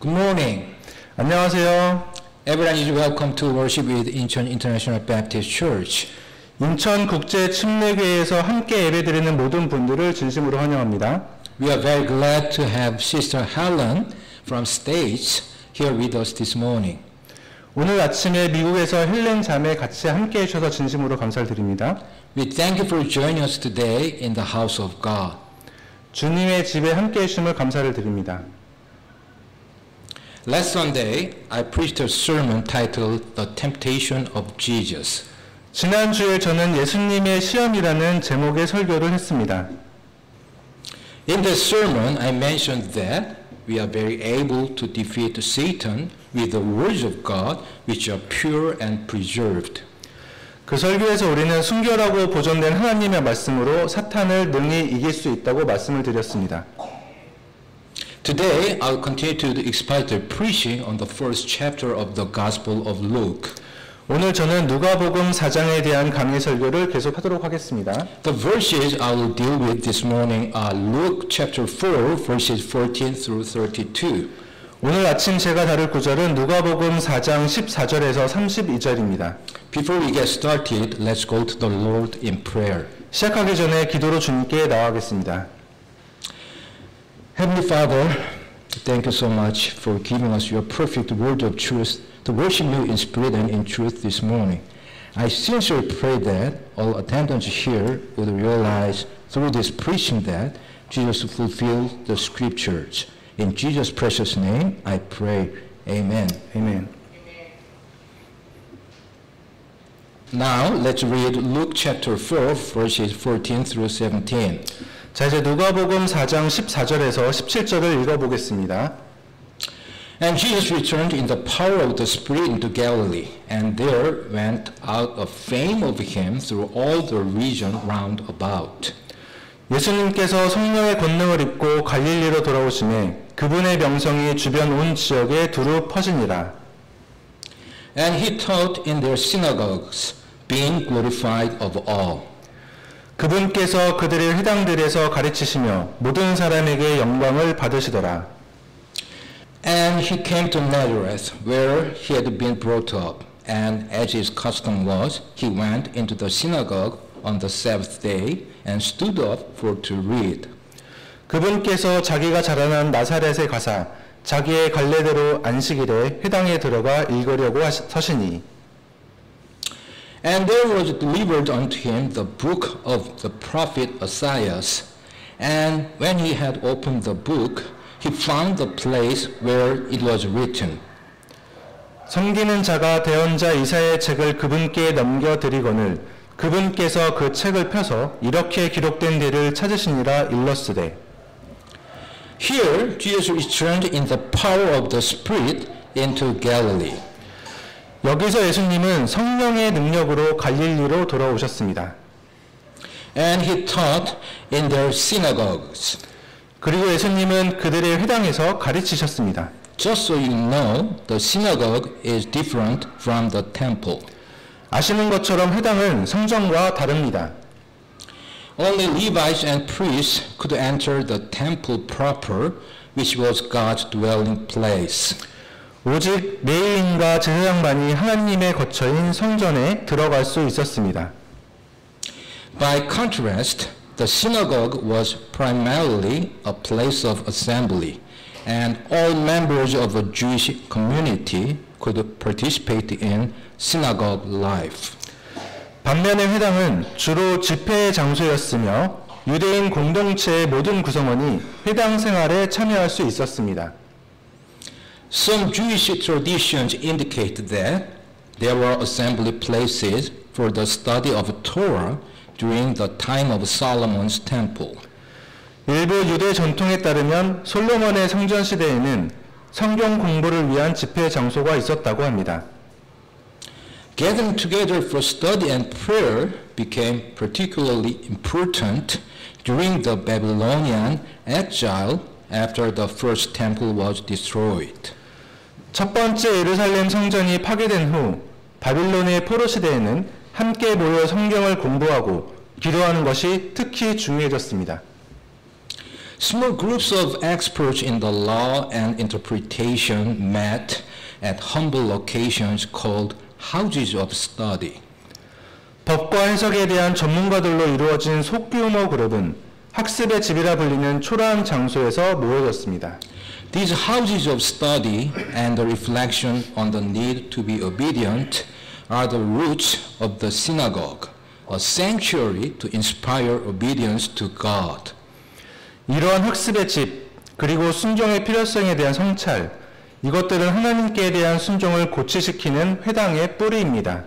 Good morning. 안녕하세요. Everyone is welcome to worship with Incheon International Baptist Church. 인천 국제 침례교회에서 함께 예배드리는 모든 분들을 진심으로 환영합니다. We are very glad to have Sister Helen from States here with us this morning. 오늘 아침에 미국에서 헬렌 자매 같이 함께 해주셔서 진심으로 감사를 드립니다. We thank you for joining us today in the house of God. 주님의 집에 함께 해주심을 감사를 드립니다. Last Sunday, I preached a sermon titled The Temptation of Jesus. 지난주에 저는 예수님의 시험이라는 제목의 설교를 했습니다. In this sermon, I mentioned that we are very able to defeat Satan with the words of God, which are pure and preserved. 그 설교에서 우리는 순결하고 보존된 하나님의 말씀으로 사탄을 능히 이길 수 있다고 말씀을 드렸습니다. Today, I'll continue to the expositor preaching on the first chapter of the Gospel of Luke. 오늘 저는 누가복음 4장에 대한 강의 설교를 계속하도록 하겠습니다. The verses I will deal with this morning are Luke chapter 4, verses 14 through 32. 오늘 아침 제가 다룰 구절은 누가복음 4장 14절에서 32절입니다. Before we get started, let's go to the Lord in prayer. 시작하기 전에 기도로 주님께 나아가겠습니다. Heavenly Father, thank you so much for giving us your perfect word of truth to worship you in spirit and in truth this morning. I sincerely pray that all attendants here would realize through this preaching that Jesus fulfilled the scriptures. In Jesus' precious name, I pray. Amen. 아멘. Now, let's read Luke chapter 4, verses 14 through 17. 자, 이제 누가복음 4장 14절에서 17절을 읽어보겠습니다. And Jesus returned in the power of the Spirit into Galilee, and there went out a fame of him through all the region round about. 예수님께서 성령의 권능을 입고 갈릴리로 돌아오심에 그분의 명성이 주변 온 지역에 두루 퍼지니라. And he taught in their synagogues, being glorified of all. 그분께서 그들의 회당들에서 가르치시며 모든 사람에게 영광을 받으시더라. And he came to Nazareth, where he had been brought up. And as his custom was, he went into the synagogue on the Sabbath day and stood up for to read. 그분께서 자기가 자라난 나사렛에 가사 자기의 관례대로 안식일에 회당에 들어가 읽으려고 서시니. And there was delivered unto him the book of the prophet Isaiah. And when he had opened the book, he found the place where it was written. 섬기는 자가 대언자 이사야의 책을 그분께 넘겨드리거늘 그분께서 그 책을 펴서 이렇게 기록된 데를 찾으시니라 일렀으되. Here, Jesus returned in the power of the Spirit into Galilee. 여기서 예수님은 성령의 능력으로 갈릴리로 돌아오셨습니다. And he taught in their synagogues. 그리고 예수님은 그들의 회당에서 가르치셨습니다. Just so you know, the synagogue is different from the temple. 아시는 것처럼 회당은 성전과 다릅니다. Only Levites and priests could enter the temple proper, which was God's dwelling place. 오직 레위인과 제사장만이 하나님의 거처인 성전에 들어갈 수 있었습니다. By contrast, the synagogue was primarily a place of assembly, and all members of a Jewish community could participate in synagogue life. 반면에 회당은 주로 집회의 장소였으며 유대인 공동체의 모든 구성원이 회당 생활에 참여할 수 있었습니다. Some Jewish traditions indicate that there were assembly places for the study of Torah during the time of Solomon's temple. 일부 유대 전통에 따르면 솔로몬의 성전 시대에는 성경 공부를 위한 집회 장소가 있었다고 합니다. Gathering together for study and prayer became particularly important during the Babylonian exile after the first temple was destroyed. 첫 번째 예루살렘 성전이 파괴된 후 바빌론의 포로 시대에는 함께 모여 성경을 공부하고 기도하는 것이 특히 중요해졌습니다. Small groups of experts in the law and interpretation met at humble locations called houses of study. 법과 해석에 대한 전문가들로 이루어진 소규모 그룹은 학습의 집이라 불리는 초라한 장소에서 모여졌습니다. These houses of study and the reflection on the need to be obedient are the roots of the synagogue, a sanctuary to inspire obedience to God. 이러한 학습의 집, 그리고 순종의 필요성에 대한 성찰, 이것들은 하나님께 대한 순종을 고취시키는 회당의 뿌리입니다.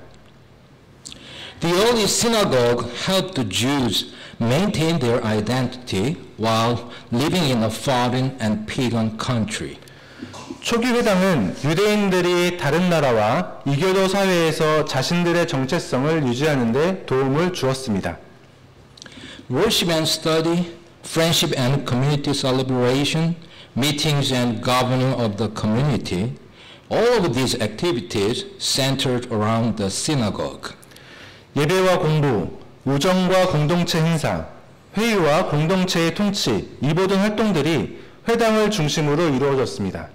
The early synagogue helped the Jews maintain their identity while living in a foreign and pagan country. 초기 회당은 유대인들이 다른 나라와 이교도 사회에서 자신들의 정체성을 유지하는 데 도움을 주었습니다. Worship and study, friendship and community celebration, meetings and governing of the community, all of these activities centered around the synagogue. 예배와 공부, 우정과 공동체 행사, 회의와 공동체의 통치, 이 모든 활동들이 회당을 중심으로 이루어졌습니다.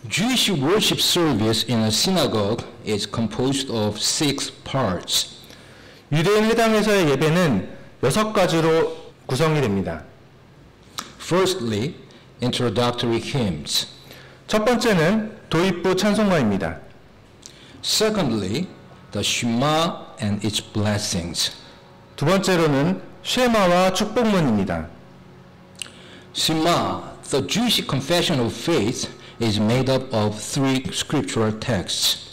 Jewish worship service in a synagogue is composed of 6 parts. 유대인 회당에서의 예배는 6가지로 구성이 됩니다. Firstly, introductory hymns. 첫 번째는 도입부 찬송가입니다. Secondly, the Shema and its blessings. 두 번째로는 쉐마와 축복문입니다. Shema, the Jewish confession of faith, is made up of 3 scriptural texts.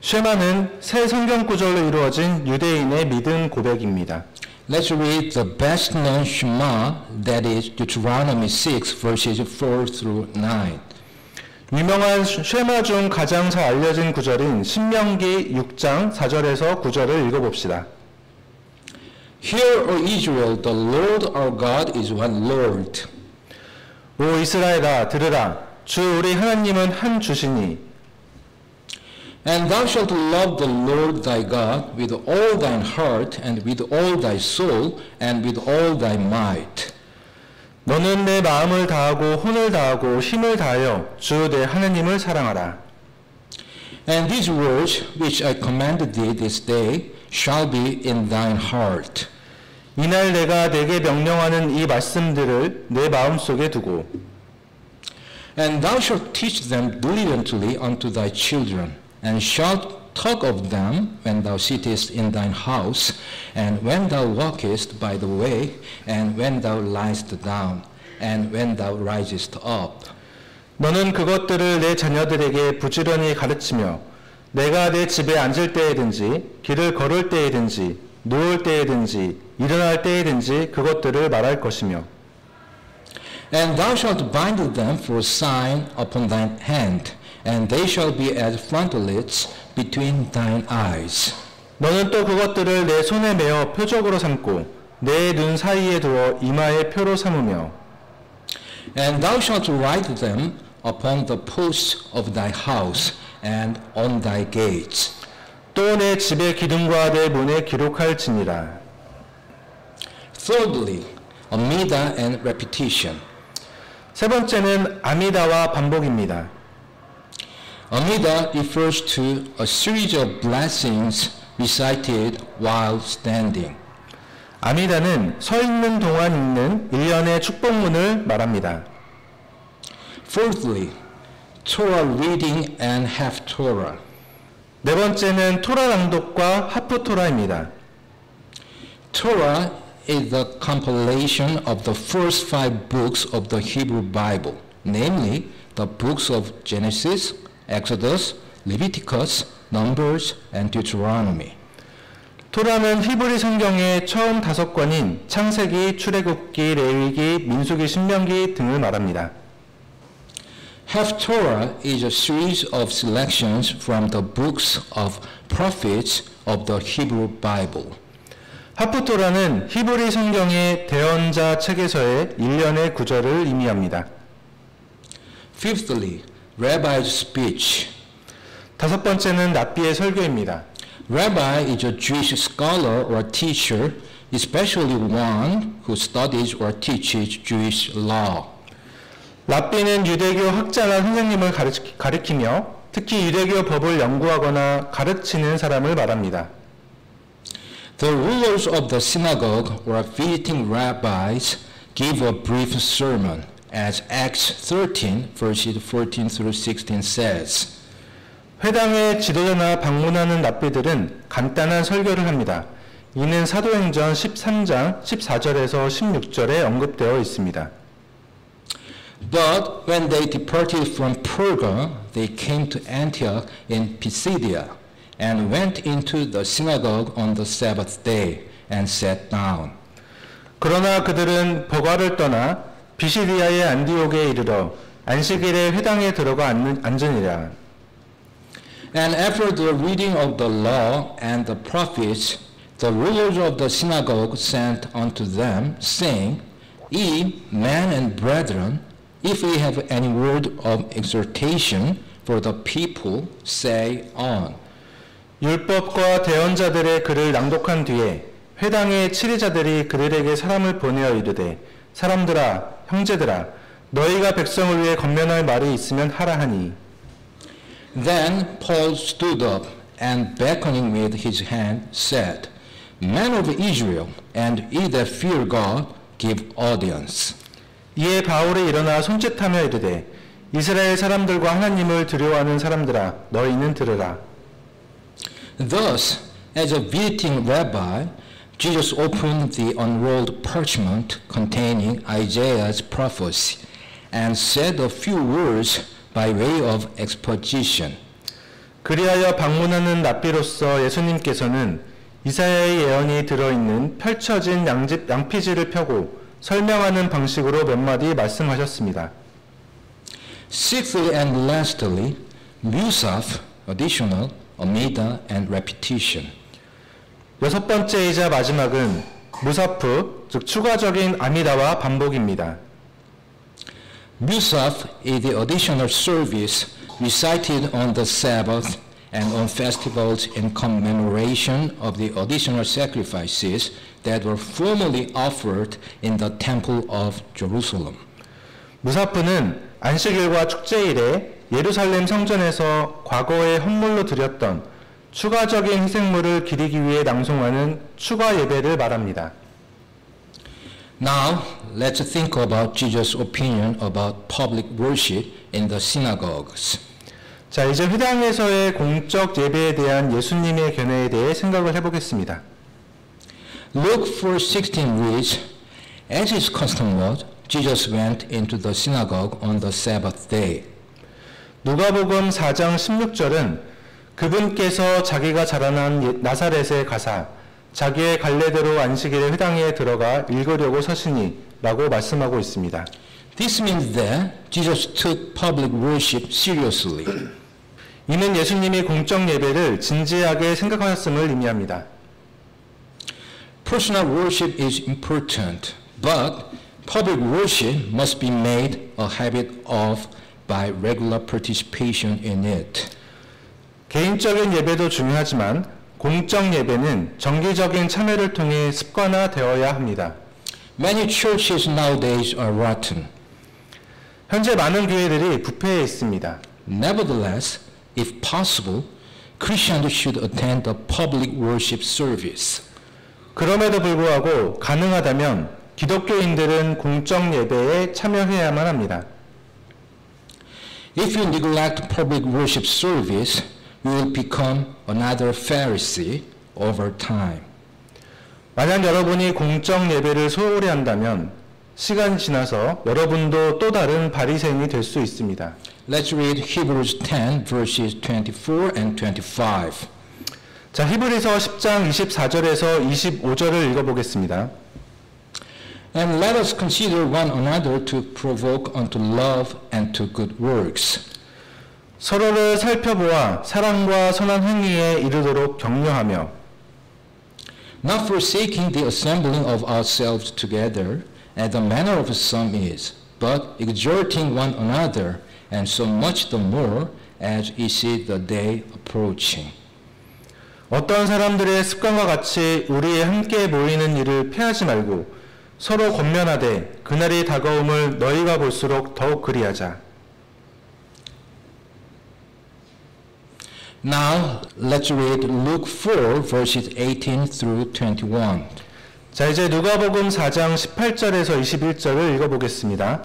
쉐마는 새 성경 구절로 이루어진 유대인의 믿음 고백입니다. Let's read the best known Shema, that is Deuteronomy 6 verses 4 through 9. 유명한 쉐마 중 가장 잘 알려진 구절인 신명기 6장 4절에서 9절을 읽어봅시다. Hear, O Israel, the Lord our God is one Lord. 오 이스라엘아 들으라 주 우리 하나님은 한 주시니 And thou shalt love the Lord thy God with all thine heart and with all thy soul and with all thy might. 너는 내 마음을 다하고 혼을 다하고 힘을 다하여 주 내 하나님을 사랑하라. And these words which I commanded thee this day shall be in thine heart. 이날 내가 내게 명령하는 이 말씀들을 내 마음속에 두고 And thou shalt teach them diligently unto thy children, and shalt talk of them when thou sittest in thine house, and when thou walkest by the way, and when thou liest down, and when thou risest up. 너는 그것들을 내 자녀들에게 부지런히 가르치며 내가 내 집에 앉을 때에든지 길을 걸을 때에든지 누울 때에든지 일어날 때에든지 그것들을 말할 것이며 And thou shalt bind them for a sign upon thine hand, and they shall be as frontlets between thine eyes. 너는 또 그것들을 내 손에 메어 표적으로 삼고 내 눈 사이에 두어 이마에 표로 삼으며 And thou shalt write them upon the posts of thy house and on thy gates. 또 내 집의 기둥과 내 문에 기록할지니라. Thirdly, amida and repetition. 세 번째는 아미다와 반복입니다. Amida refers to a series of blessings recited while standing. 아미다는 서 있는 동안 읽는 일련의 축복문을 말합니다. Fourthly, Torah reading and Haftorah. 네 번째는 토라 낭독과 하프 토라입니다. Torah is the compilation of the first 5 books of the Hebrew Bible, namely the books of Genesis, Exodus, Leviticus, Numbers, and Deuteronomy. 토라는 히브리 성경의 처음 5권인 창세기, 출애굽기, 레위기, 민수기, 신명기 등을 말합니다. Haftorah is a series of selections from the books of prophets of the Hebrew Bible. 하프토라는 히브리 성경의 대언자 책에서의 일련의 구절을 의미합니다. Fifthly, Rabbi's speech. 다섯 번째는 랍비의 설교입니다. Rabbi is a Jewish scholar or teacher especially one who studies or teaches Jewish law. 랍비는 유대교 학자나 선생님을 가리키며 특히 유대교 법을 연구하거나 가르치는 사람을 말합니다. The rulers of the synagogue or visiting rabbis gave a brief sermon, as Acts 13, verses 14 through 16 says. 회당의 지도자나 방문하는 랍비들은 간단한 설교를 합니다. 이는 사도행전 13장 14절에서 16절에 언급되어 있습니다. But when they departed from Perga, they came to Antioch in Pisidia, and went into the synagogue on the Sabbath day, and sat down. 그러나 그들은 버가를 떠나 비시디아의 안디옥에 이르러 안식일에 회당에 들어가 앉으니라. And after the reading of the law and the prophets, the rulers of the synagogue sent unto them, saying, Ye men and brethren, if ye have any word of exhortation for the people, say on. 율법과 대언자들의 글을 낭독한 뒤에 회당의 치리자들이 그들에게 사람을 보내어 이르되 사람들아 형제들아 너희가 백성을 위해 권면할 말이 있으면 하라 하니. Then Paul stood up and beckoning with his hand said, Men of Israel, and ye that fear God, give audience. 이에 바울이 일어나 손짓하며 이르되 이스라엘 사람들과 하나님을 두려워하는 사람들아 너희는 들으라. Thus, as a visiting rabbi, Jesus opened the unrolled parchment containing Isaiah's prophecy and said a few words by way of exposition. 그리하여 방문하는 랍비로서 예수님께서는 이사야의 예언이 들어있는 펼쳐진 양피지를 펴고 설명하는 방식으로 몇 마디 말씀하셨습니다. Sixthly and lastly, musaf, additional, amida, and repetition. 여섯 번째이자 마지막은 무사프, 즉 추가적인 아미다와 반복입니다. Musaf is the additional service recited on the Sabbath and on festivals in commemoration of the additional sacrifices that were formerly offered in the Temple of Jerusalem. 무사프는 안식일과 축제일에 예루살렘 성전에서 과거에 헌물로 드렸던 추가적인 희생물을 기리기 위해 낭송하는 추가 예배를 말합니다. Now, let's think about Jesus' opinion about public worship in the synagogues. 자, 이제 회당에서의 공적 예배에 대한 예수님의 견해에 대해 생각을 해보겠습니다. Luke 4:16 reads, As his custom was, Jesus went into the synagogue on the Sabbath day. 누가복음 4장 16절은 그분께서 자기가 자라난 나사렛에 가사 자기의 갈래대로 안식일에 회당에 들어가 읽으려고 서시니 라고 말씀하고 있습니다. This means that Jesus took public worship seriously. 이는 예수님이 공적 예배를 진지하게 생각하셨음을 의미합니다. Personal worship is important, but public worship must be made a habit of by regular participation in it. 개인적인 예배도 중요하지만 공적 예배는 정기적인 참여를 통해 습관화되어야 합니다. Many churches nowadays are rotten. 현재 많은 교회들이 부패해 있습니다. Nevertheless, if possible, Christians should attend the public worship service. 그럼에도 불구하고 가능하다면 기독교인들은 공적 예배에 참여해야만 합니다. If you neglect public worship service, you will become another Pharisee over time. 만약 여러분이 공적 예배를 소홀히 한다면 시간이 지나서 여러분도 또 다른 바리새인이 될 수 있습니다. Let's read Hebrews 10 verses 24 and 25. 자, 히브리서 10장 24절에서 25절을 읽어보겠습니다. And let us consider one another to provoke unto love and to good works. 서로를 살펴보아 사랑과 선한 행위에 이르도록 격려하며 Not forsaking the assembling of ourselves together, as the manner of some is, but exhorting one another, and so much the more as ye see the day approaching. 어떤 사람들의 습관과 같이 우리의 함께 모이는 일을 피하지 말고 서로 권면하되 그날이 다가옴을 너희가 볼수록 더욱 그리하자. Now let's read Luke 4 verses 18 through 21. 자, 이제 누가복음 4장 18절에서 21절을 읽어보겠습니다.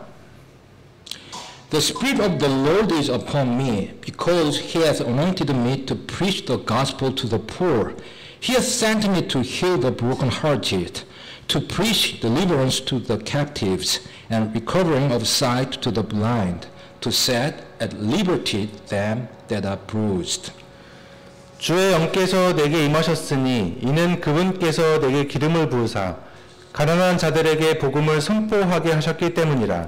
The Spirit of the Lord is upon me, because He hath anointed me to preach the gospel to the poor. He hath sent me to heal the brokenhearted, to preach deliverance to the captives, and recovering of sight to the blind, to set at liberty them that are bruised. 주의 영께서 내게 임하셨으니 이는 그분께서 내게 기름을 부으사 가난한 자들에게 복음을 선포하게 하셨기 때문이라.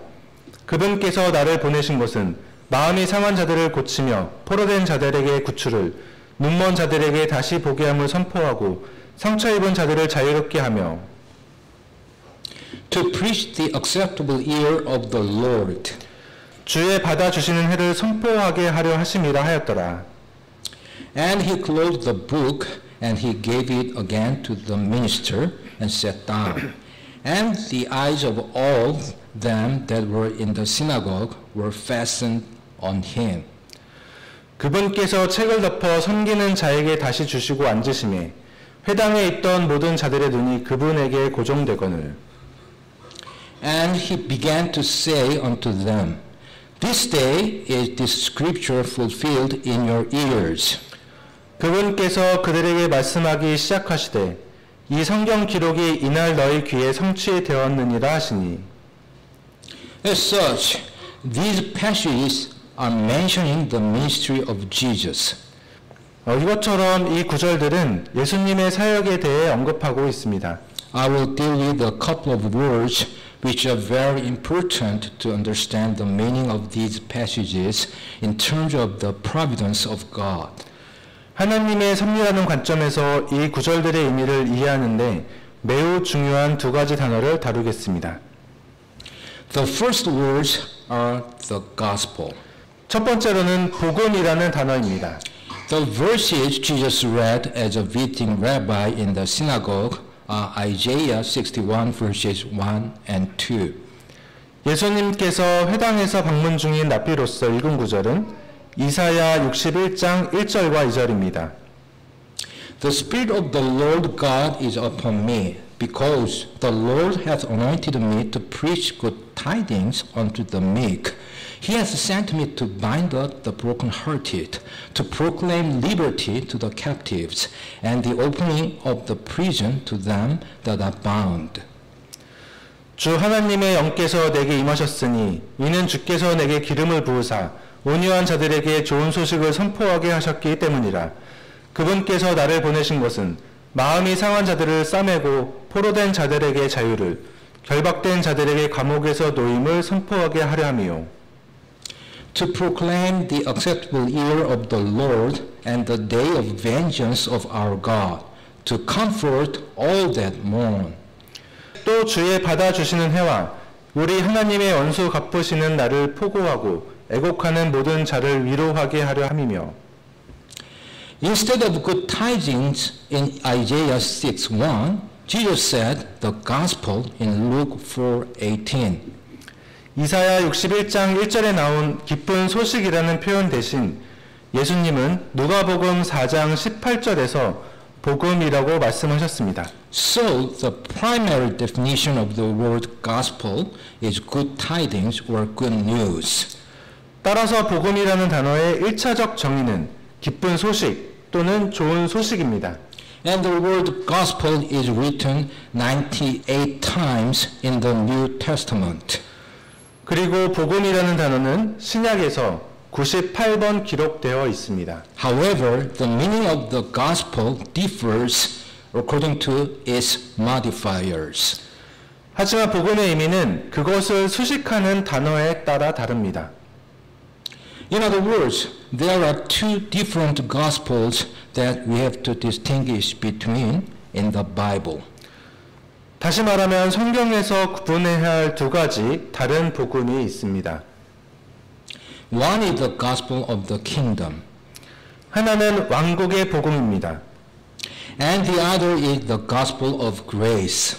그분께서 나를 보내신 것은 마음이 상한 자들을 고치며 포로된 자들에게 구출을, 눈먼 자들에게 다시 보게 함을 선포하고 상처 입은 자들을 자유롭게 하며 To preach the acceptable year of the Lord. 주의 받아주시는 해를 선포하게 하려 하심이라 하였더라. And he closed the book, and he gave it again to the minister, and sat down. And the eyes of all them that were in the synagogue were fastened on him. 그분께서 책을 덮어 섬기는 자에게 다시 주시고 앉으심에 회당에 있던 모든 자들의 눈이 그분에게 고정되거늘. And he began to say unto them, This day is this scripture fulfilled in your ears. 그분께서 그들에게 말씀하기 시작하시되 이 성경 기록이 이날 너희 귀에 성취되었느니라 하시니. As such, these passages are mentioning the ministry of Jesus. 이것처럼 이 구절들은 예수님의 사역에 대해 언급하고 있습니다. I will deal with a couple of words which are very important to understand the meaning of these passages in terms of the providence of God. 하나님의 섭리라는 관점에서 이 구절들의 의미를 이해하는데 매우 중요한 두 가지 단어를 다루겠습니다. The first words are the gospel. 첫 번째로는 복음이라는 단어입니다. The verses Jesus read as a visiting rabbi in the synagogue are Isaiah 61 verses 1 and 2. 예수님께서 회당에서 방문 중인 랍비로서 읽은 구절은 이사야 61장 1절과 2절입니다. The Spirit of the Lord God is upon me, because the Lord hath anointed me to preach good tidings unto the meek. He hath sent me to bind up the brokenhearted, to proclaim liberty to the captives, and the opening of the prison to them that are bound. 주 하나님의 영께서 내게 임하셨으니 이는 주께서 내게 기름을 부으사 온유한 자들에게 좋은 소식을 선포하게 하셨기 때문이라. 그분께서 나를 보내신 것은 마음이 상한 자들을 싸매고 포로된 자들에게 자유를, 결박된 자들에게 감옥에서 노임을 선포하게 하려 함이요. To proclaim the acceptable year of the Lord and the day of vengeance of our God, to comfort all that mourn. 또 주의 받아주시는 해와 우리 하나님의 원수 갚으시는 날을 포고하고 애곡하는 모든 자를 위로하게 하려 함이며. Instead of good tidings in Isaiah 6:1, Jesus said the gospel in Luke 4:18. 이사야 61장 1절에 나온 기쁜 소식이라는 표현 대신 예수님은 누가복음 4장 18절에서 복음이라고 말씀하셨습니다. So the primary definition of the word gospel is good tidings or good news. 따라서 복음이라는 단어의 1차적 정의는 기쁜 소식 또는 좋은 소식입니다. And the word gospel is written 98 times in the New Testament. 그리고 복음이라는 단어는 신약에서 98번 기록되어 있습니다. However, the meaning of the gospel differs according to its modifiers. 하지만 복음의 의미는 그것을 수식하는 단어에 따라 다릅니다. In other words, there are two different gospels that we have to distinguish between in the Bible. 다시 말하면 성경에서 구분해야 할 두 가지 다른 복음이 있습니다. One is the gospel of the kingdom. 하나는 왕국의 복음입니다. And the other is the gospel of grace.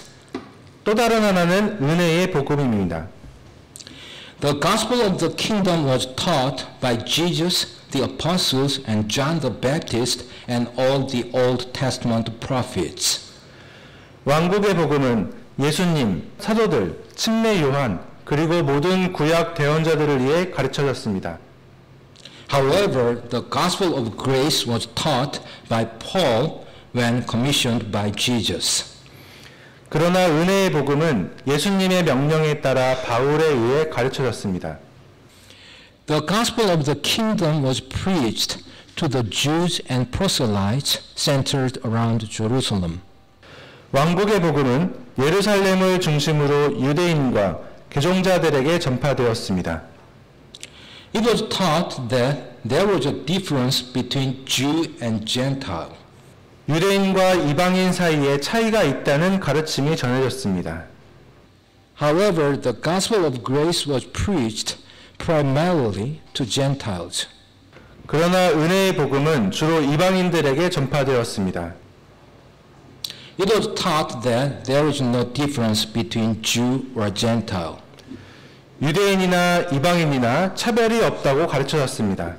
또 다른 하나는 은혜의 복음입니다. The gospel of the kingdom was taught by Jesus, the apostles, and John the Baptist, and all the Old Testament prophets. 왕국의 복음은 예수님, 사도들, 침례 요한, 그리고 모든 구약 대언자들을 위해 가르쳐졌습니다. However, the gospel of grace was taught by Paul when commissioned by Jesus. 그러나 은혜의 복음은 예수님의 명령에 따라 바울에 의해 가르쳐졌습니다. The gospel of the kingdom was preached to the Jews and proselytes centered around Jerusalem. 왕국의 복음은 예루살렘을 중심으로 유대인과 개종자들에게 전파되었습니다. It was taught that there was a difference between Jew and Gentile. 유대인과 이방인 사이에 차이가 있다는 가르침이 전해졌습니다. However, the gospel of grace was preached primarily to Gentiles. 그러나 은혜의 복음은 주로 이방인들에게 전파되었습니다. It was taught that there is no difference between Jew or Gentile. 유대인이나 이방인이나 차별이 없다고 가르쳐졌습니다.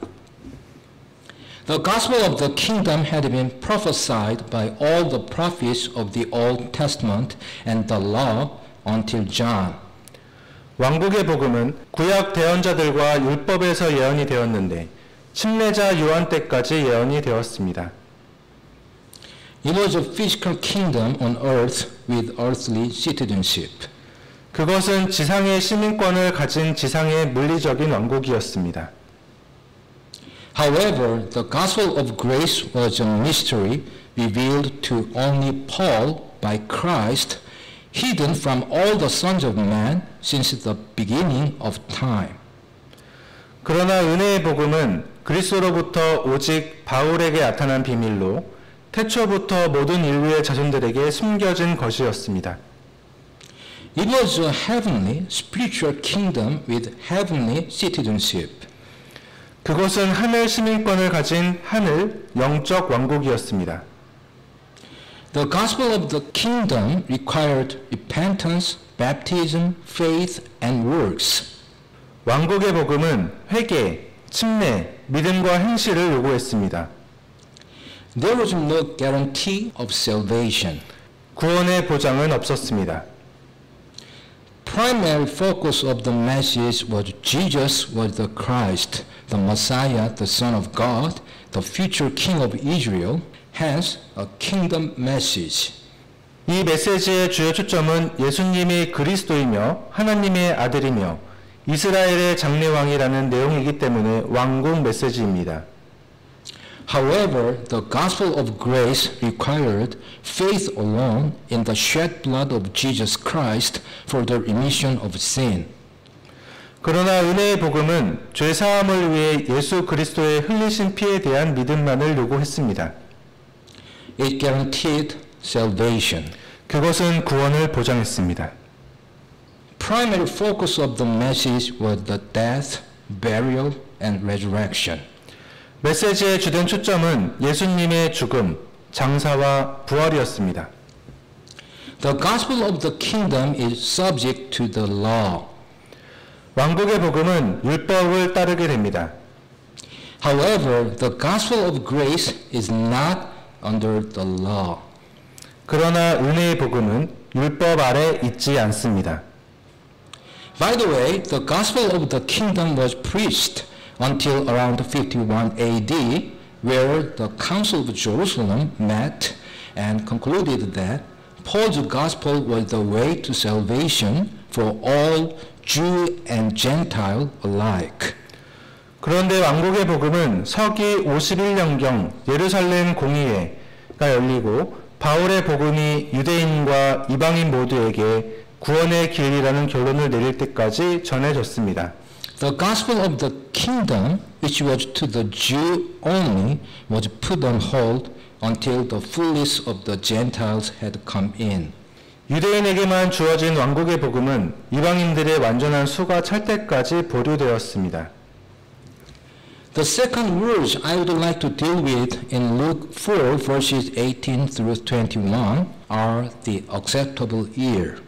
The gospel of the kingdom had been prophesied by all the prophets of the Old Testament and the law until John. 왕국의 복음은 구약 대언자들과 율법에서 예언이 되었는데 침례자 요한 때까지 예언이 되었습니다. It was a physical kingdom on earth with earthly citizenship. 그것은 지상의 시민권을 가진 지상의 물리적인 왕국이었습니다. However, the gospel of grace was a mystery revealed to only Paul by Christ, hidden from all the sons of man since the beginning of time. 그러나 은혜의 복음은 그리스도로부터 오직 바울에게 나타난 비밀로 태초부터 모든 인류의 자손들에게 숨겨진 것이었습니다. It was a heavenly, spiritual kingdom with heavenly citizenship. 그것은 하늘 시민권을 가진 하늘 영적 왕국이었습니다. The gospel of the kingdom required repentance, baptism, faith, and works. 왕국의 복음은 회개, 침례, 믿음과 행실을 요구했습니다. There was no guarantee of salvation. 구원의 보장은 없었습니다. Primary focus of the message was Jesus was the Christ, the Messiah, the Son of God, the future King of Israel, hence a kingdom message. 이 메시지의 주요 초점은 예수님이 그리스도이며 하나님의 아들이며 이스라엘의 장래왕이라는 내용이기 때문에 왕국 메시지입니다. However, the gospel of grace required faith alone in the shed blood of Jesus Christ for the remission of sin. 그러나 은혜의 복음은 죄 사함을 위해 예수 그리스도의 흘리신 피에 대한 믿음만을 요구했습니다. It guaranteed salvation. 그것은 구원을 보장했습니다. Primary focus of the message was the death, burial, and resurrection. 메시지의 주된 초점은 예수님의 죽음, 장사와 부활이었습니다. The gospel of the kingdom is subject to the law. 왕국의 복음은 율법을 따르게 됩니다. However, the gospel of grace is not under the law. 그러나 은혜의 복음은 율법 아래 있지 않습니다. By the way, the gospel of the kingdom was preached until around 51 AD, where the Council of Jerusalem met and concluded that Paul's gospel was the way to salvation for all Jew and Gentile alike. 그런데 왕국의 복음은 서기 51년경 예루살렘 공의회가 열리고 바울의 복음이 유대인과 이방인 모두에게 구원의 길이라는 결론을 내릴 때까지 전해졌습니다. The gospel of the kingdom, which was to the Jew only, was put on hold until the fullness of the Gentiles had come in. 유대인에게만 주어진 왕국의 복음은 이방인들의 완전한 수가 찰 때까지 보류되었습니다. The second words I would like to deal with in Luke 4 verses 18 through 21 are the acceptable year.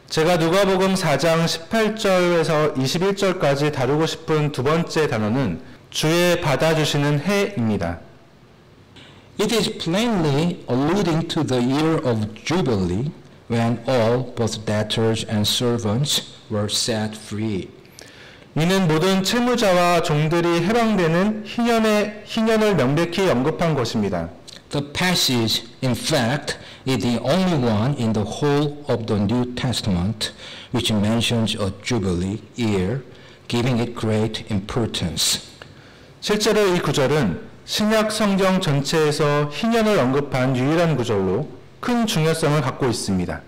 제가 누가복음 4장 18절에서 21절까지 다루고 싶은 두 번째 단어는 주의 받아주시는 해입니다. It is plainly alluding to the year of Jubilee when all, both debtors and servants, were set free. 이는 모든 채무자와 종들이 해방되는 희년을 명백히 언급한 것입니다. The passage, in fact, is the only one in the whole of the New Testament which mentions a Jubilee year, giving it great importance. 실제로 이 구절은 신약 성경 전체에서 희년을 언급한 유일한 구절로 큰 중요성을 갖고 있습니다.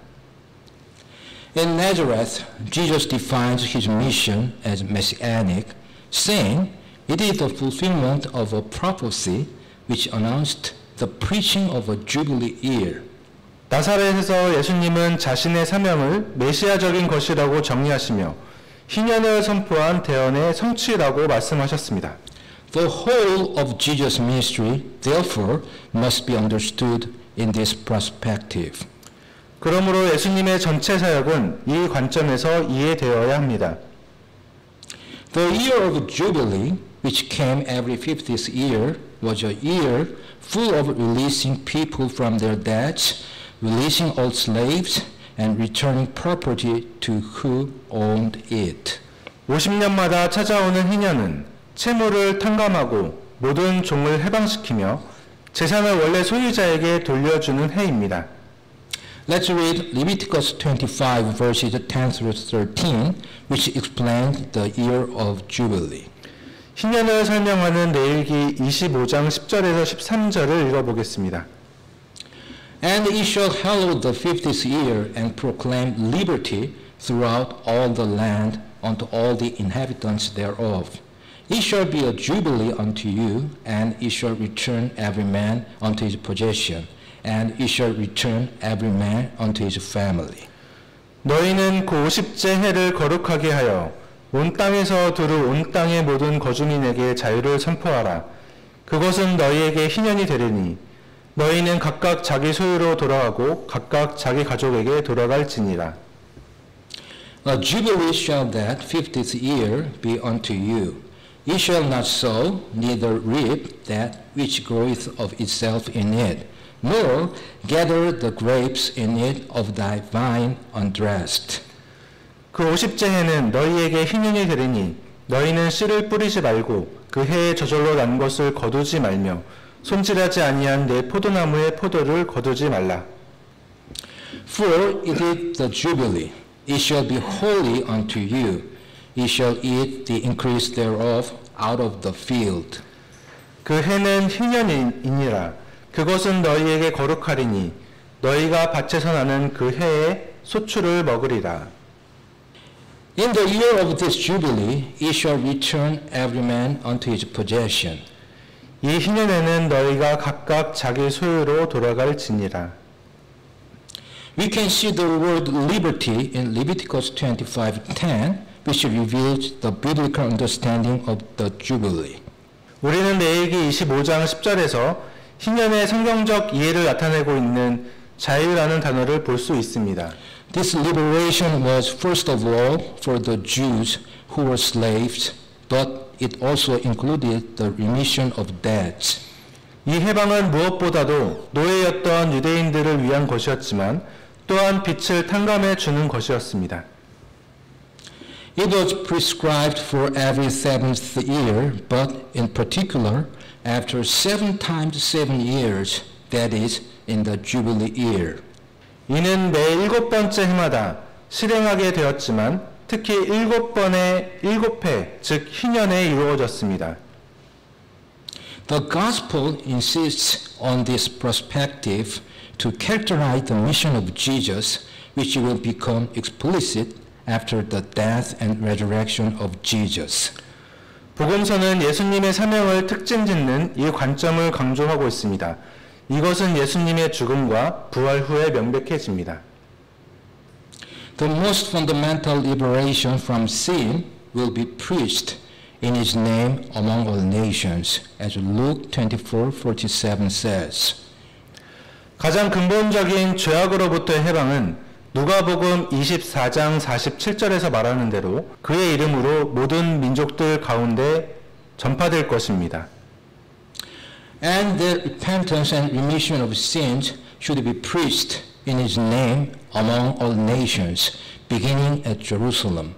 In Nazareth, Jesus defines his mission as messianic, saying it is the fulfillment of a prophecy which announced the preaching of a Jubilee year. 나사렛에서 예수님은 자신의 사명을 메시아적인 것이라고 정의하시며 희년을 선포한 대언의 성취라고 말씀하셨습니다. The whole of Jesus' ministry, therefore, must be understood in this perspective. 그러므로 예수님의 전체 사역은 이 관점에서 이해되어야 합니다. The year of Jubilee, which came every 50th year, was a year full of releasing people from their debts, releasing old slaves, and returning property to who owned it. 50년마다 찾아오는 희년은 채무를 탕감하고 모든 종을 해방시키며 재산을 원래 소유자에게 돌려주는 해입니다. Let's read Leviticus 25 verses 10 through 13, which explains the year of Jubilee. 희년을 설명하는 레위기 25장 10절에서 13절을 읽어보겠습니다. And ye shall hallow the 50th year and proclaim liberty throughout all the land unto all the inhabitants thereof. It shall be a jubilee unto you, and it shall return every man unto his possession, and it shall return every man unto his family. 너희는 그 50째 해를 거룩하게 하여 온 땅에서 두루 온 땅의 모든 거주민에게 자유를 선포하라. 그것은 너희에게 희년이 되리니 너희는 각각 자기 소유로 돌아가고 각각 자기 가족에게 돌아갈지니라. A jubilee shall that 50th year be unto you. Ye shall not sow, neither reap that which groweth of itself in it, nor gather the grapes in it of thy vine undressed. 그 50째 해는 너희에게 희년이 되리니 너희는 씨를 뿌리지 말고 그 해에 저절로 난 것을 거두지 말며 손질하지 아니한 내 포도나무의 포도를 거두지 말라. For it is the Jubilee, it shall be holy unto you. Ye shall eat the increase thereof out of the field. 그 해는 희년이니라. 그것은 너희에게 거룩하리니 너희가 밭에서 나는 그 해의 소출을 먹으리라. In the year of this Jubilee, ye shall return every man unto his possession. 이 희년에는 너희가 각각 자기 소유로 돌아갈지니라. We can see the word liberty in Leviticus 25:10, which reveals the biblical understanding of the Jubilee. 우리는 레위기 25장 10절에서 희년의 성경적 이해를 나타내고 있는 자유라는 단어를 볼 수 있습니다. This liberation was first of all for the Jews who were slaves, but it also included the remission of debts. 이 해방은 무엇보다도 노예였던 유대인들을 위한 것이었지만 또한 빚을 탕감해 주는 것이었습니다. It was prescribed for every seventh year, but in particular after 7 times 7 years, that is, in the Jubilee year. 이는 매 7번째 해마다 실행하게 되었지만 특히 7번의 7회, 즉 희년에 이루어졌습니다. The gospel insists on this perspective to characterize the mission of Jesus, which will become explicit after the death and resurrection of Jesus. 복음서는 예수님의 사명을 특징짓는 이 관점을 강조하고 있습니다. 이것은 예수님의 죽음과 부활 후에 명백해집니다. The most fundamental liberation from sin will be preached in his name among all nations, as Luke 24:47 says. 가장 근본적인 죄악으로부터의 해방은 누가복음 24장 47절에서 말하는 대로 그의 이름으로 모든 민족들 가운데 전파될 것입니다. And that repentance and remission of sins should be preached in his name among all nations, beginning at Jerusalem.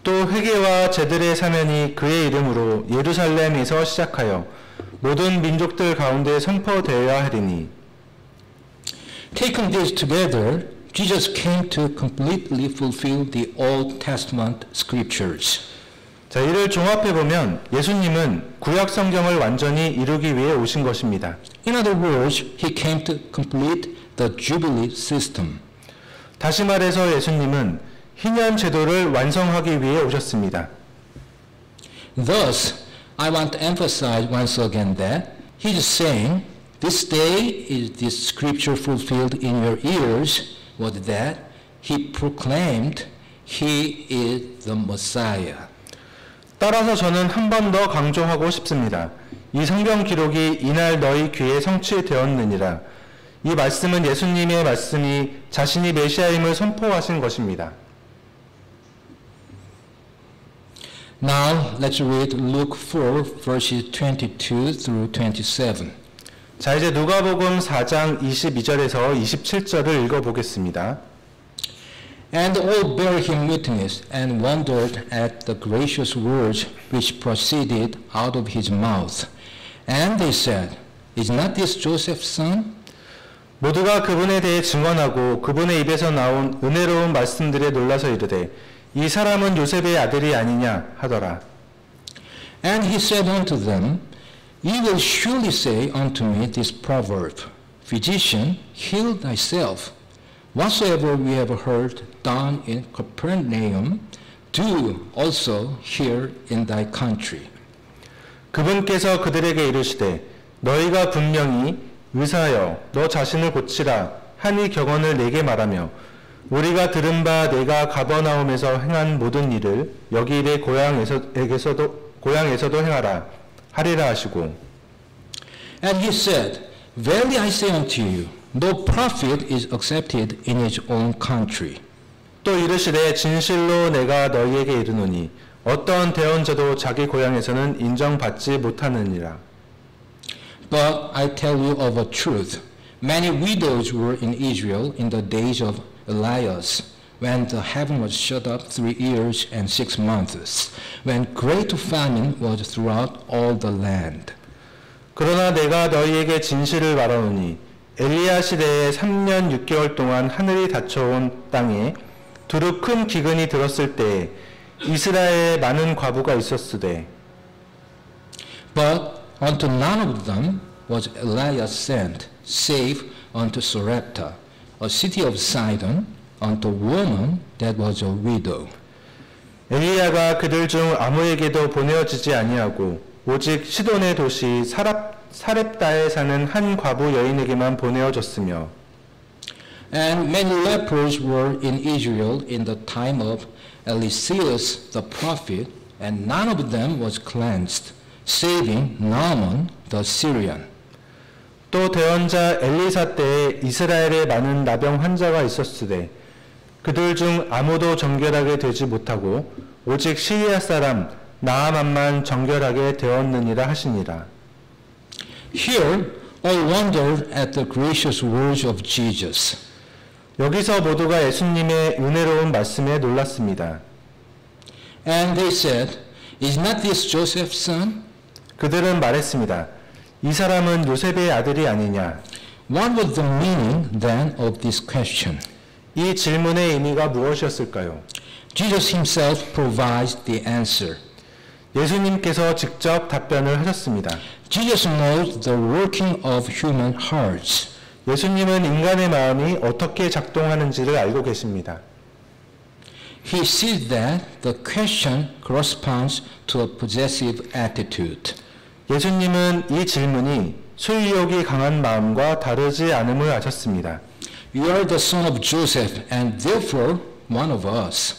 또 회개와 제들의 사면이 그의 이름으로 예루살렘에서 시작하여 모든 민족들 가운데 선포되어야 하리니. Taking this together, Jesus came to completely fulfill the Old Testament scriptures. 자, 이를 종합해 보면 예수님은 구약 성경을 완전히 이루기 위해 오신 것입니다. In other words, he came to complete the Jubilee system. 다시 말해서 예수님은 희년 제도를 완성하기 위해 오셨습니다. Thus, I want to emphasize once again that he is saying, this day is this scripture fulfilled in your ears, was that he proclaimed he is the Messiah. 따라서 저는 한 번 더 강조하고 싶습니다. 이 성경 기록이 이날 너희 귀에 성취되었느니라. 이 말씀은 예수님의 말씀이 자신이 메시아임을 선포하신 것입니다. Now let's read Luke 4 verses 22 through 27. 자, 이제 누가복음 4장 22절에서 27절을 읽어보겠습니다. And all bare him witness and wondered at the gracious words which proceeded out of his mouth. And they said, Is not this Joseph's son? 모두가 그분에 대해 증언하고 그분의 입에서 나온 은혜로운 말씀들에 놀라서 이르되 이 사람은 요셉의 아들이 아니냐 하더라. And he said unto them, Ye will surely say unto me this proverb, Physician, heal thyself. Whatsoever we have heard done in Capernaum, do also here in thy country. 그분께서 그들에게 이르시되 너희가 분명히 의사여 너 자신을 고치라 하니 격언을 내게 말하며 우리가 들은 바 내가 가버나움에서 행한 모든 일을 여기 내 고향에서도 행하라 하리라 하시고. And he said, Verily I say unto you, no prophet is accepted in his own country. 또 이르시되 진실로 내가 너희에게 이르노니 어떠한 대언자도 자기 고향에서는 인정받지 못하느니라. But I tell you of a truth, many widows were in Israel in the days of Elias, when the heaven was shut up 3 years and 6 months, when great famine was throughout all the land. 그러나 내가 너희에게 진실을 말하노니 엘리야 시대에 3년 6개월 동안 하늘이 닫혀온 땅에 두루 큰 기근이 들었을 때에 이스라엘에 많은 과부가 있었으되 But unto none of them was Elias sent, save unto Sarepta, a city of Sidon, unto a woman that was a widow. 엘리야가 그들 중 아무에게도 보내어지지 아니하고 오직 시돈의 도시 사렙다에 사는 한 과부 여인에게만 보내어졌으며 And many lepers were in Israel in the time of Eliseus the prophet, and none of them was cleansed, saving Naaman the Syrian. 또 대언자 엘리사 때에 이스라엘에 많은 나병 환자가 있었으되 그들 중 아무도 정결하게 되지 못하고 오직 시리아 사람 나아만만 정결하게 되었느니라 하시니라. Here all wondered at the gracious words of Jesus. 여기서 모두가 예수님의 은혜로운 말씀에 놀랐습니다. And they said, Is not this Joseph's son? 그들은 말했습니다. 이 사람은 요셉의 아들이 아니냐? What was the meaning then of this question? 이 질문의 의미가 무엇이었을까요? Jesus himself provides the answer. 예수님께서 직접 답변을 하셨습니다. Jesus knows the working of human hearts. 예수님은 인간의 마음이 어떻게 작동하는지를 알고 계십니다. He sees that the question corresponds to a possessive attitude. 예수님은 이 질문이 소유욕이 강한 마음과 다르지 않음을 아셨습니다. You are the son of Joseph and therefore one of us.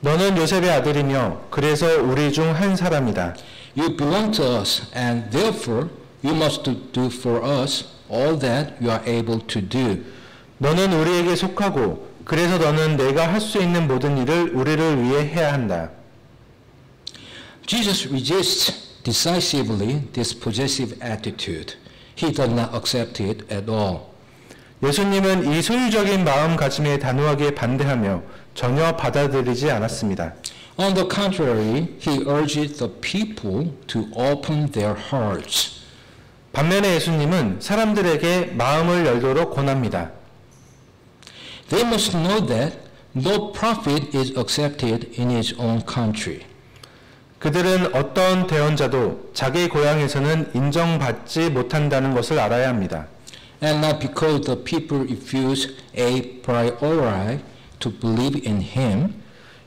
너는 요셉의 아들이며 그래서 우리 중 한 사람이다. You belong to us, and therefore you must do for us all that you are able to do. 너는 우리에게 속하고 그래서 너는 내가 할 수 있는 모든 일을 우리를 위해 해야 한다. Jesus resists decisively this possessive attitude. He does not accept it at all. 예수님은 이 소유적인 마음가짐에 단호하게 반대하며 전혀 받아들이지 않았습니다. On the contrary, he urged the people to open their hearts. 반면에 예수님은 사람들에게 마음을 열도록 권합니다. They must know that no prophet is accepted in his own country. 그들은 어떤 대언자도 자기 고향에서는 인정받지 못한다는 것을 알아야 합니다. And not because the people refuse a priori to believe in him,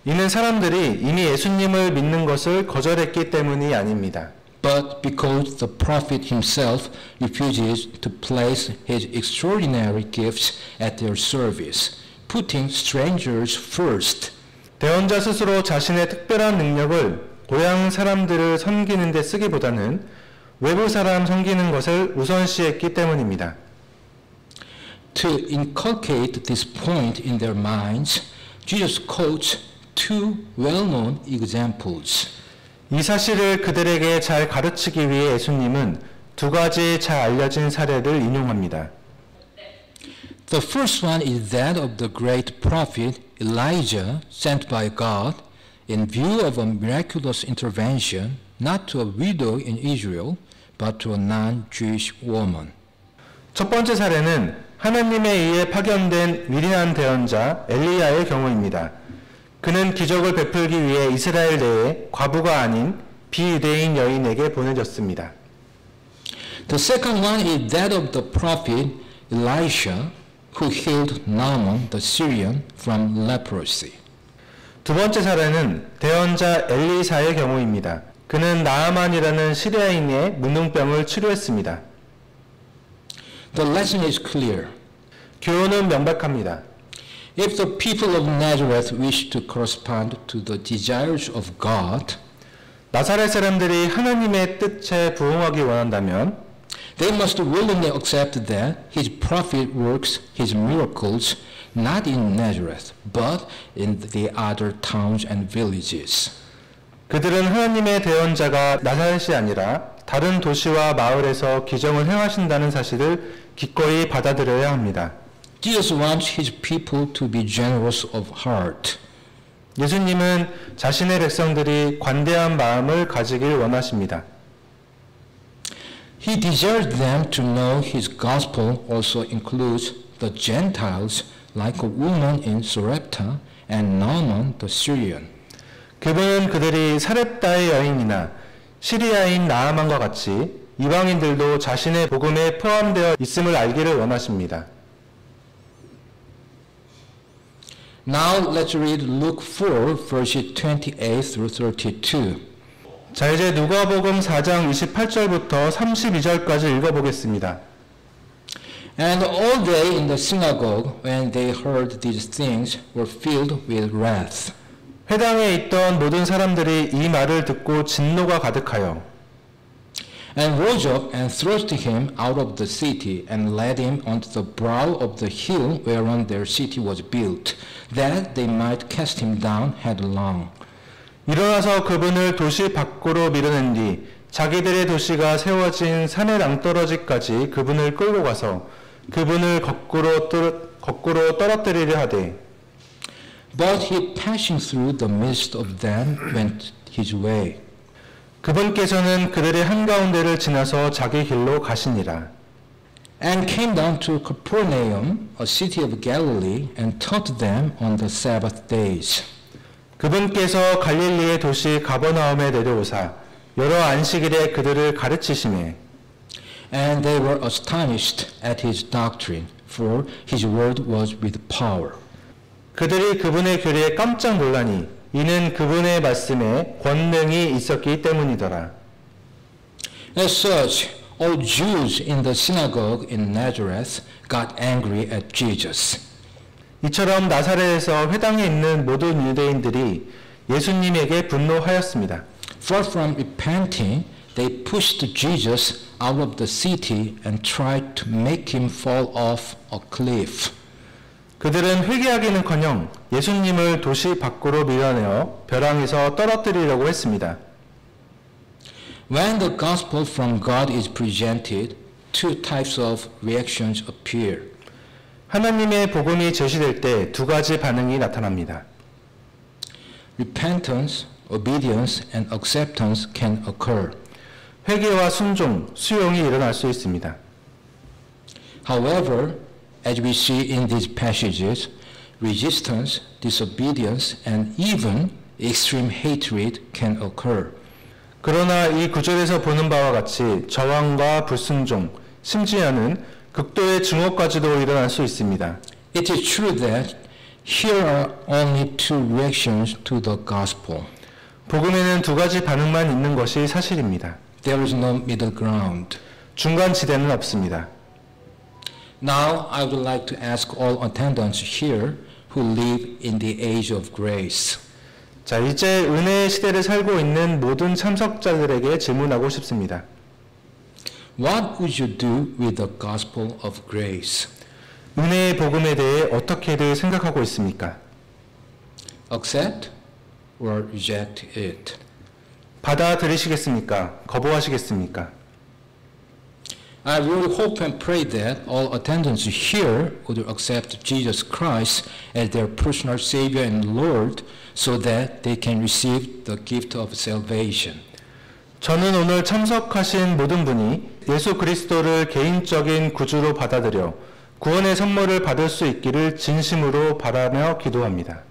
이는 사람들이 이미 예수님을 믿는 것을 거절했기 때문이 아닙니다. but because the prophet himself refuses to place his extraordinary gifts at their service, putting strangers first. 대언자 스스로 자신의 특별한 능력을 고향 사람들을 섬기는 데 쓰기보다는 외부 사람 섬기는 것을 우선시했기 때문입니다. To inculcate this point in their minds, Jesus quotes two well-known examples. 이 사실을 그들에게 잘 가르치기 위해 예수님은 두 가지 잘 알려진 사례를 인용합니다. The first one is that of the great prophet Elijah sent by God in view of a miraculous intervention not to a widow in Israel but to a non-Jewish woman. 첫 번째 사례는 하나님에 의해 파견된 위대한 대언자 엘리야의 경우입니다. 그는 기적을 베풀기 위해 이스라엘 내에 과부가 아닌 비유대인 여인에게 보내졌습니다. The second one is that of the prophet Elisha who healed Naaman the Syrian from leprosy. 두 번째 사례는 대언자 엘리사의 경우입니다. 그는 나아만이라는 시리아인의 문둥병을 치료했습니다. The lesson is clear. 교훈은 명백합니다. If the people of Nazareth wish to correspond to the desires of God, 나사렛 사람들이 하나님의 뜻에 부응하기 원한다면 they must willingly accept that his prophet works his miracles not in Nazareth, but in the other towns and villages. 그들은 하나님의 대언자가 나사렛이 아니라 다른 도시와 마을에서 기적을 행하신다는 사실을 기꺼이 받아들여야 합니다. Jesus wants his people to be generous of heart. 예수님은 자신의 백성들이 관대한 마음을 가지길 원하십니다. He desires them to know his gospel also includes the Gentiles like a woman in Sarepta and Naaman the Syrian. 그분은 그들이 사렙다의 여인이나 시리아인 나아만과 같이 이방인들도 자신의 복음에 포함되어 있음을 알기를 원하십니다. Now let's read Luke 4 verses 28 through 32. 자, 이제 누가복음 4장 28절부터 32절까지 읽어보겠습니다. And all they in the synagogue, when they heard these things, were filled with wrath. 회당에 있던 모든 사람들이 이 말을 듣고 진노가 가득하여 And rose up and thrust him out of the city and led him onto the brow of the hill whereon their city was built, that they might cast him down headlong. 일어나서 그분을 도시 밖으로 밀어낸 뒤 자기들의 도시가 세워진 산의 낭떠러지까지 그분을 끌고 가서 그분을 거꾸로 떨어뜨리려 하되 But he passing through the midst of them went his way. 그분께서는 그들의 한가운데를 지나서 자기 길로 가시니라. And came down to Capernaum, a city of Galilee, and taught them on the Sabbath days. 그분께서 갈릴리의 도시 가버나움에 내려오사 여러 안식일에 그들을 가르치시매 And they were astonished at his doctrine, for his word was with power. 그들이 그분의 교리에 깜짝 놀라니 이는 그분의 말씀에 권능이 있었기 때문이더라. As such, all Jews in the synagogue in Nazareth got angry at Jesus. 이처럼 나사렛에서 회당에 있는 모든 유대인들이 예수님에게 분노하였습니다. Far from repenting, they pushed Jesus out of the city and tried to make him fall off a cliff. 그들은 회개하기는커녕 예수님을 도시 밖으로 밀어내어 벼랑에서 떨어뜨리려고 했습니다. When the gospel from God is presented, two types of reactions appear. 하나님의 복음이 제시될 때 두 가지 반응이 나타납니다. Repentance, obedience, and acceptance can occur. 회개와 순종, 수용이 일어날 수 있습니다. However, as we see in these passages, resistance, disobedience, and even extreme hatred can occur. 그러나 이 구절에서 보는 바와 같이 저항과 불순종, 심지어는 극도의 증오까지도 일어날 수 있습니다. It is true that here are only two reactions to the gospel. 복음에는 두 가지 반응만 있는 것이 사실입니다. There is no middle ground. 중간 지대는 없습니다. Now I would like to ask all attendants here who live in the age of grace. 자, 이제 은혜의 시대를 살고 있는 모든 참석자들에게 질문하고 싶습니다. What would you do with the gospel of grace? 은혜의 복음에 대해 어떻게들 생각하고 있습니까? Accept or reject it? 받아들이시겠습니까? 거부하시겠습니까? I really hope and pray that all attendants here would accept Jesus Christ as their personal Savior and Lord so that they can receive the gift of salvation. 저는 오늘 참석하신 모든 분이 예수 그리스도를 개인적인 구주로 받아들여 구원의 선물을 받을 수 있기를 진심으로 바라며 기도합니다.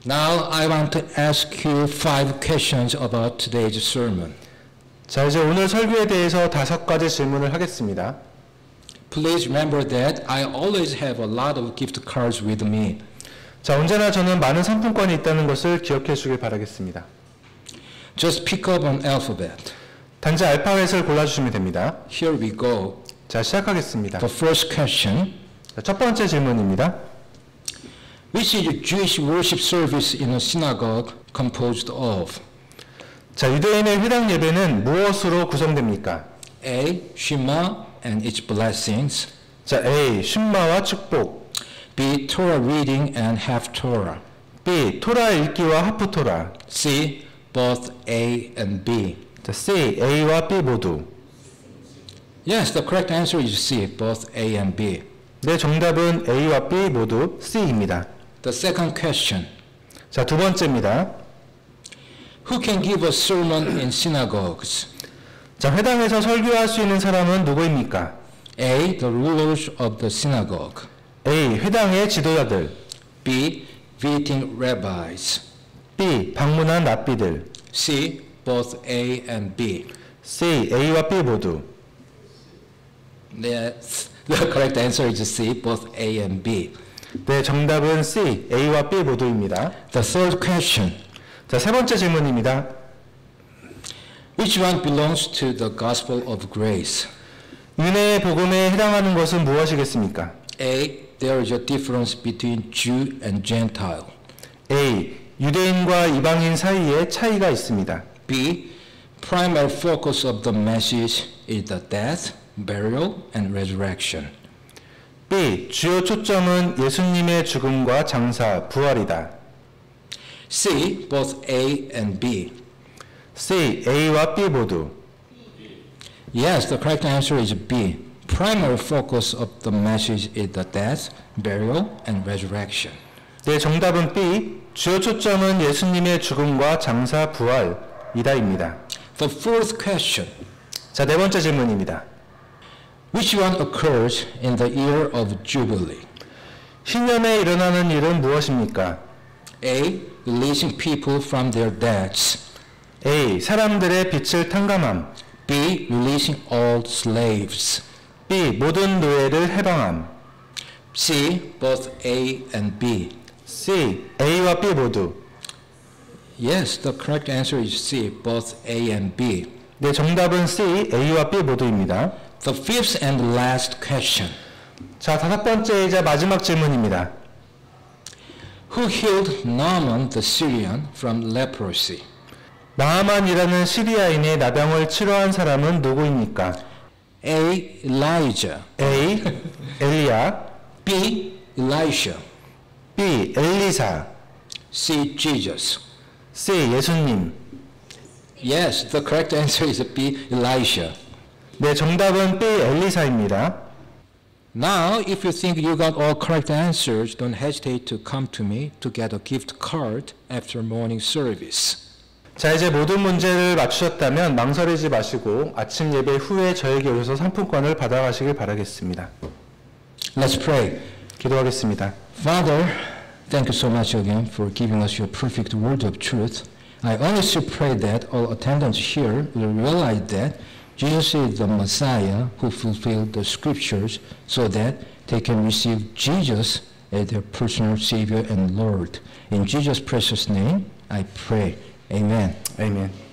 Now I want to ask you 5 questions about today's sermon. 자, 이제 오늘 설교에 대해서 5가지 질문을 하겠습니다. Please remember that I always have a lot of gift cards with me. 자, 언제나 저는 많은 상품권이 있다는 것을 기억해 주길 바라겠습니다. Just pick up an alphabet. 단지 알파벳을 골라주시면 됩니다. Here we go. 자, 시작하겠습니다. The first question. 자, 첫 번째 질문입니다. Which is Jewish worship service in a synagogue composed of? 자, 유대인의 회당 예배는 무엇으로 구성됩니까? A. Shema and its blessings. 자, A. 슌마와 축복. B. Torah reading and half Torah. B. 토라 읽기와 하프 토라. C. Both A and B. 자, C. A와 B 모두. Yes, the correct answer is C. Both A and B. 네, 정답은 A와 B 모두 C입니다. The second question. 자, 두 번째입니다. Who can give a sermon in synagogues? 자, 회당에서 설교할 수 있는 사람은 누구입니까? A. The rulers of the synagogue. A. 회당의 지도자들. B. visiting rabbis. B. 방문한 랍비들. C. Both A and B. C. A와 B 모두. Yes, the correct answer is C. Both A and B. 네, 정답은 C. A와 B 모두입니다. The third question. 자, 세 번째 질문입니다. Which one belongs to the gospel of grace? 은혜의 복음에 해당하는 것은 무엇이겠습니까? A. There is a difference between Jew and Gentile. A. 유대인과 이방인 사이에 차이가 있습니다. B. Primary focus of the message is the death, burial, and resurrection. B. 주요 초점은 예수님의 죽음과 장사, 부활이다. C. Both A and B. C. A와 B 모두. Yes, the correct answer is B. Primary focus of the message is the death, burial, and resurrection. 네, 정답은 B. 주요 초점은 예수님의 죽음과 장사, 부활이다입니다. The fourth question. 자, 네 번째 질문입니다. Which one occurs in the year of Jubilee? 신년에 일어나는 일은 무엇입니까? A. Releasing people from their debts. A. 사람들의 빚을 탕감함. B. Releasing all slaves. B. 모든 노예를 해방함. C. Both A and B. C. A와 B 모두. Yes, the correct answer is C. Both A and B. 네, 정답은 C. A와 B 모두입니다. The fifth and last question. 자, 다섯 번째이자 마지막 질문입니다. Who healed Naaman the Syrian from leprosy? 나아만이라는 시리아인의 나병을 치료한 사람은 누구입니까? A. Elijah. A. 엘리야, B. Elisha. B. 엘리사, C. Jesus. C. 예수님. Yes, the correct answer is B. Elisha. 네, 정답은 B. 엘리사입니다. Now, if you think you got all correct answers, don't hesitate to come to me to get a gift card after morning service. 자, 이제 모든 문제를 맞추셨다면 망설이지 마시고 아침 예배 후에 저에게 오셔서 상품권을 받아가시길 바라겠습니다. Let's pray. 기도하겠습니다. Father, thank you so much again for giving us your perfect word of truth. I honestly pray that all attendants here will realize that Jesus is the Messiah who fulfilled the scriptures so that they can receive Jesus as their personal Savior and Lord. In Jesus' precious name, I pray. Amen. 아멘.